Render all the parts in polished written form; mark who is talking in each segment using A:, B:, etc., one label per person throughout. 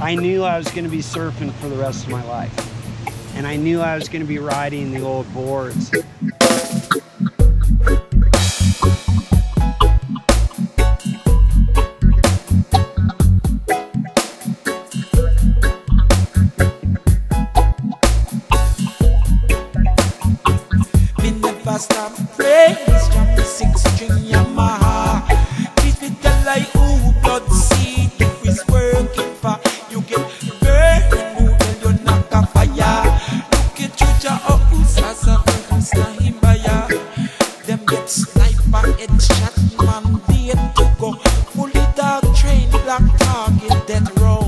A: I knew I was going to be surfing for the rest of my life. And I knew I was going to be riding the old boards.
B: Stop praise from the 6-string Yamaha. This with the light, ooh, blood seed. If it's working for you, get burned. Ooh, then you knock a fire. Look at Chucha, oh, Sasa, Himbaya. Them get sniper, headshot, man, dead to go. Fully dark train, black target, death row.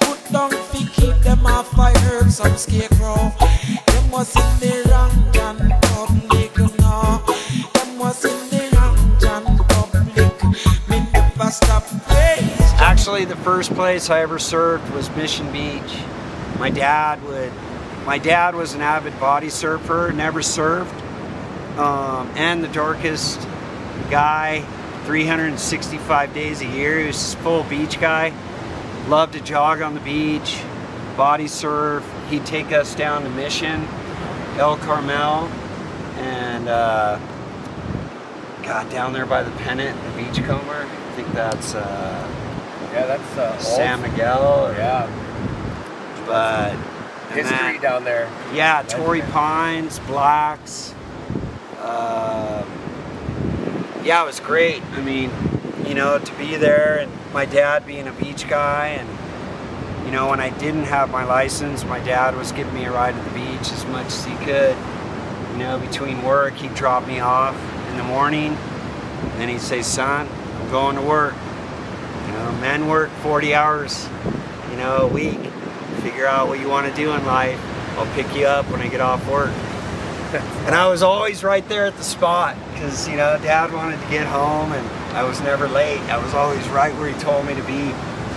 B: Put down feet, keep them off fire, herbs, some scarecrow. Them was in the wrong gun.
A: Actually, the first place I ever surfed was Mission Beach. My dad was an avid body surfer, never surfed, and the darkest guy, 365 days a year. He was a full beach guy. Loved to jog on the beach, body surf. He'd take us down to Mission, El Carmel, and got down there by the Pennant, the Beachcomber. I think that's
C: yeah, that's
A: San Miguel. Or,
C: yeah,
A: but
C: history down there.
A: Yeah, Torrey Pines, Blacks. Yeah, it was great. I mean, you know, to be there, and my dad being a beach guy, and you know, when I didn't have my license, my dad was giving me a ride to the beach as much as he could. You know, between work, he'd drop me off in the morning, and then he'd say, "Son, I'm going to work. You know, men work 40 hours, you know, a week. Figure out what you want to do in life. I'll pick you up when I get off work." And I was always right there at the spot because, you know, Dad wanted to get home and I was never late. I was always right where he told me to be.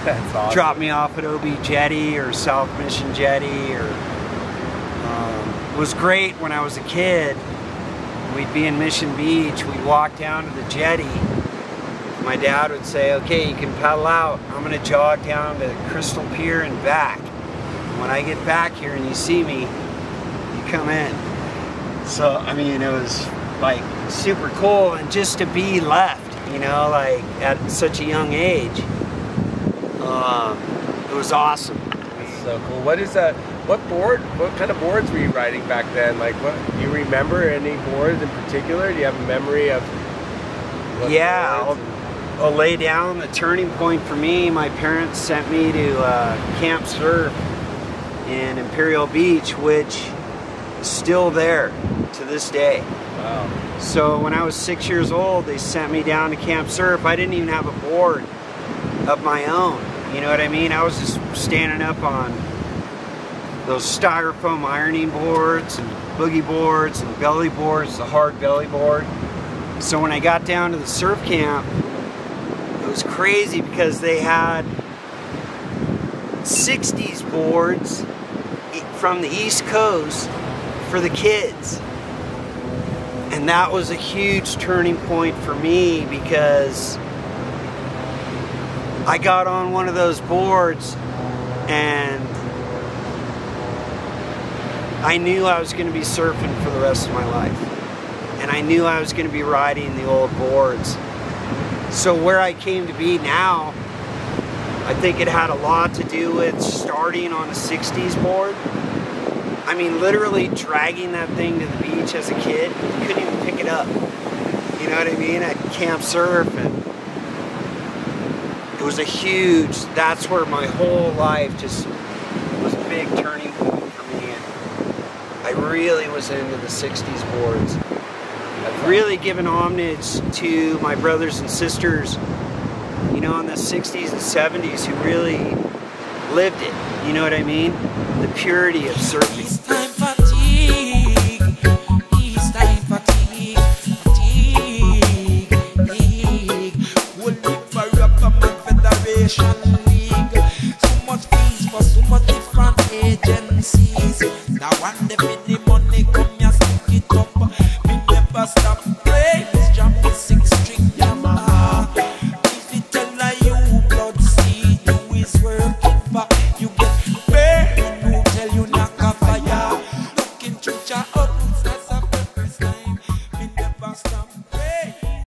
C: That's awesome.
A: Drop me off at OB Jetty or South Mission Jetty. Or it was great when I was a kid. We'd be in Mission Beach. We'd walk down to the jetty. My dad would say, "Okay, you can paddle out. I'm going to jog down to Crystal Pier and back. When I get back here and you see me, you come in." So, I mean, it was like super cool, and just to be left, you know, like at such a young age, it was awesome.
C: That's so cool. What kind of boards were you riding back then? Like, what, do you remember any boards in particular? Do you have a memory of what?
A: Yeah, I'll lay down the turning point for me. My parents sent me to Camp Surf in Imperial Beach, which is still there to this day.
C: Wow.
A: So when I was 6 years old, they sent me down to Camp Surf. I didn't even have a board of my own. You know what I mean? I was just standing up on those styrofoam ironing boards and boogie boards and belly boards, the hard belly board. So when I got down to the surf camp, it was crazy because they had 60s boards from the East Coast for the kids. And that was a huge turning point for me because I got on one of those boards and I knew I was going to be surfing for the rest of my life. And I knew I was going to be riding the old boards. So where I came to be now, I think it had a lot to do with starting on a 60s board. I mean, literally dragging that thing to the beach as a kid. You couldn't even pick it up. You know what I mean? At Camp Surf, and it was a huge, that's where my whole life just was a big turning point for me. And I really was into the 60s boards. I've really given homage to my brothers and sisters, you know, in the 60s and 70s who really lived it. You know what I mean? The purity of surfing.
B: It's time fatigue. It's time fatigue. Fatigue. We'll live for up a federation.